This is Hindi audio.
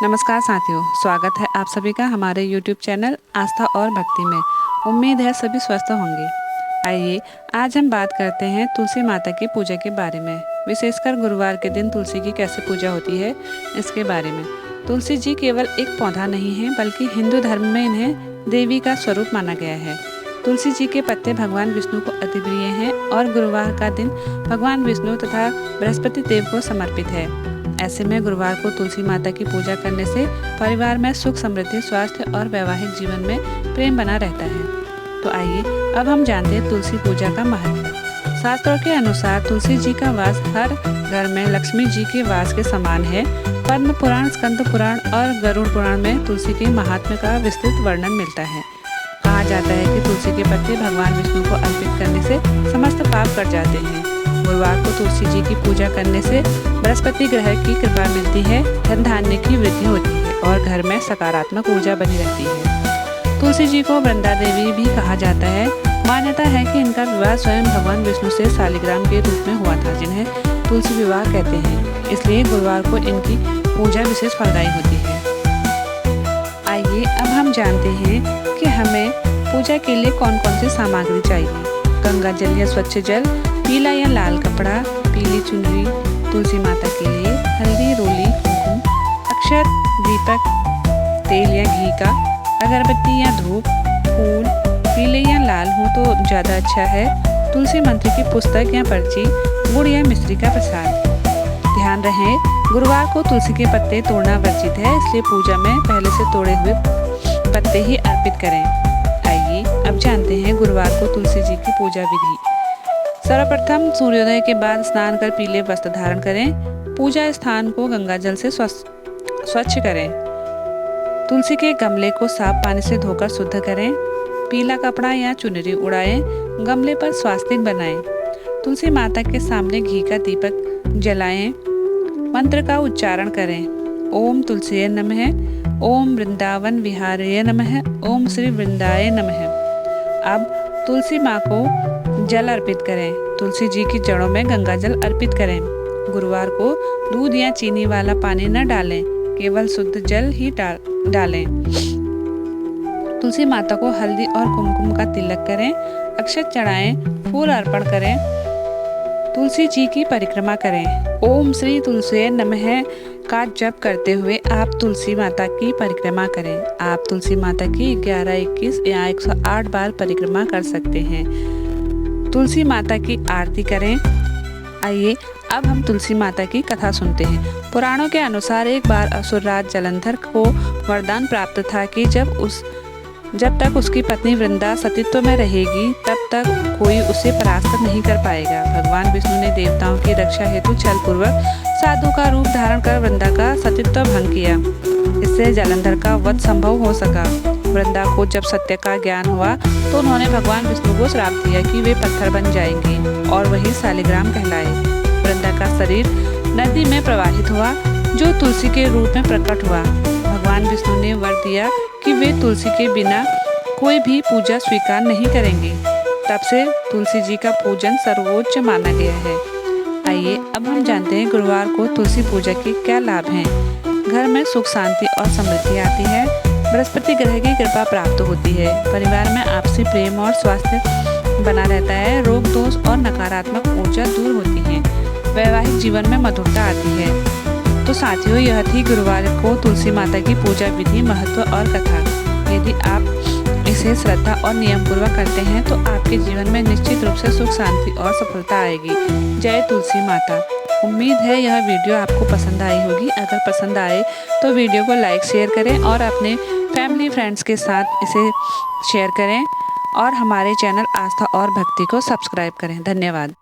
नमस्कार साथियों, स्वागत है आप सभी का हमारे YouTube चैनल आस्था और भक्ति में। उम्मीद है सभी स्वस्थ होंगे। आइए आज हम बात करते हैं तुलसी माता की पूजा के बारे में, विशेषकर गुरुवार के दिन तुलसी की कैसे पूजा होती है इसके बारे में। तुलसी जी केवल एक पौधा नहीं है, बल्कि हिंदू धर्म में इन्हें देवी का स्वरूप माना गया है। तुलसी जी के पत्ते भगवान विष्णु को अति प्रिय हैं और गुरुवार का दिन भगवान विष्णु तथा बृहस्पति देव को समर्पित है। ऐसे में गुरुवार को तुलसी माता की पूजा करने से परिवार में सुख समृद्धि, स्वास्थ्य और वैवाहिक जीवन में प्रेम बना रहता है। तो आइए अब हम जानते हैं तुलसी पूजा का महत्व। शास्त्रों के अनुसार तुलसी जी का वास हर घर में लक्ष्मी जी के वास के समान है। पद्म पुराण, स्कंद पुराण और गरुड़ पुराण में तुलसी के महात्म्य का विस्तृत वर्णन मिलता है। कहा जाता है कि तुलसी के पत्ते भगवान विष्णु को अर्पित करने से समस्त पाप कट जाते हैं। गुरुवार को तुलसी जी की पूजा करने से बृहस्पति ग्रह की कृपा मिलती है, धन धान्य की वृद्धि होती है और घर में सकारात्मक ऊर्जा बनी रहती है। तुलसी जी को वृंदा देवी भी कहा जाता है। मान्यता है कि इनका विवाह स्वयं भगवान विष्णु से शालिग्राम के रूप में हुआ था, जिन्हें तुलसी विवाह कहते हैं। इसलिए गुरुवार को इनकी पूजा विशेष फलदायी होती है। आइए अब हम जानते हैं कि हमें पूजा के लिए कौन कौन सी सामग्री चाहिए। गंगा जल या स्वच्छ जल, पीला या लाल कपड़ा, पीली चुनरी तुलसी माता के लिए, हल्दी, रोली, कुमकुम, अक्षत, दीपक, तेल या घी का, अगरबत्ती या धूप, फूल पीले या लाल हो तो ज़्यादा अच्छा है, तुलसी मंत्र की पुस्तक या पर्ची, गुड़ या मिश्री का प्रसाद। ध्यान रहे, गुरुवार को तुलसी के पत्ते तोड़ना वर्जित है, इसलिए पूजा में पहले से तोड़े हुए पत्ते ही अर्पित करें। आइए अब जानते हैं गुरुवार को तुलसी जी की पूजा विधि। सर्वप्रथम सूर्योदय के बाद स्नान कर पीले वस्त्र धारण करें। पूजा स्थान को गंगा जल से स्वच्छ करें। तुलसी के गमले को साफ पानी से धोकर शुद्ध करें। पीला कपड़ा या चुनरी उड़ाएं। गमले पर स्वास्तिक बनाएं। तुलसी माता के सामने घी का दीपक जलाएं। मंत्र का उच्चारण करें। ओम तुलसीये नमः, ओम वृंदावन विहारये नमः, ओम श्री वृंदाय नमः। अब तुलसी माँ को जल अर्पित करें। तुलसी जी की जड़ों में गंगा जल अर्पित करें। गुरुवार को दूध या चीनी वाला पानी न डालें, केवल शुद्ध जल ही डालें। तुलसी माता को हल्दी और कुमकुम का तिलक करें। अक्षत चढ़ाएं, फूल अर्पण करें। तुलसी जी की परिक्रमा करें। ओम श्री तुलसीये नमः का जप करते हुए आप तुलसी माता की परिक्रमा करें। आप तुलसी माता की 11, 21 या 108 बार परिक्रमा कर सकते हैं। तुलसी माता की आरती करें। आइए अब हम तुलसी माता की कथा सुनते हैं। पुराणों के अनुसार एक बार असुरराज जलंधर को वरदान प्राप्त था कि जब तक उसकी पत्नी वृंदा सतीत्व में रहेगी, तब तक कोई उसे परास्त नहीं कर पाएगा। भगवान विष्णु ने देवताओं की रक्षा हेतु छलपूर्वक साधु का रूप धारण कर वृंदा का सतीत्व भंग किया। इससे जलंधर का वध संभव हो सका। वृंदा को जब सत्य का ज्ञान हुआ तो उन्होंने भगवान विष्णु को श्राप दिया कि वे पत्थर बन जाएंगे और वही शालिग्राम कहलाए। वृंदा का शरीर नदी में प्रवाहित हुआ, जो तुलसी के रूप में प्रकट हुआ। भगवान विष्णु ने वर दिया कि वे तुलसी के बिना कोई भी पूजा स्वीकार नहीं करेंगे। तब से तुलसी जी का पूजन सर्वोच्च माना गया है। आइए अब हम जानते हैं गुरुवार को तुलसी पूजा के क्या लाभ हैं। घर में सुख, शांति और समृद्धि आती है। बृहस्पति ग्रह की कृपा प्राप्त होती है। परिवार में आपसी प्रेम और स्वास्थ्य बना रहता है। रोग दोष और नकारात्मक ऊर्जा दूर होती है। वैवाहिक जीवन में मधुरता आती है। तो साथियों, यह थी गुरुवार को तुलसी माता की पूजा विधि, महत्व और कथा। यदि आप इसे श्रद्धा और नियम पूर्वक करते हैं तो आपके जीवन में निश्चित रूप से सुख, शांति और सफलता आएगी। जय तुलसी माता। उम्मीद है यह वीडियो आपको पसंद आई होगी। अगर पसंद आए तो वीडियो को लाइक, शेयर करें और अपने फैमिली फ्रेंड्स के साथ इसे शेयर करें और हमारे चैनल आस्था और भक्ति को सब्सक्राइब करें। धन्यवाद।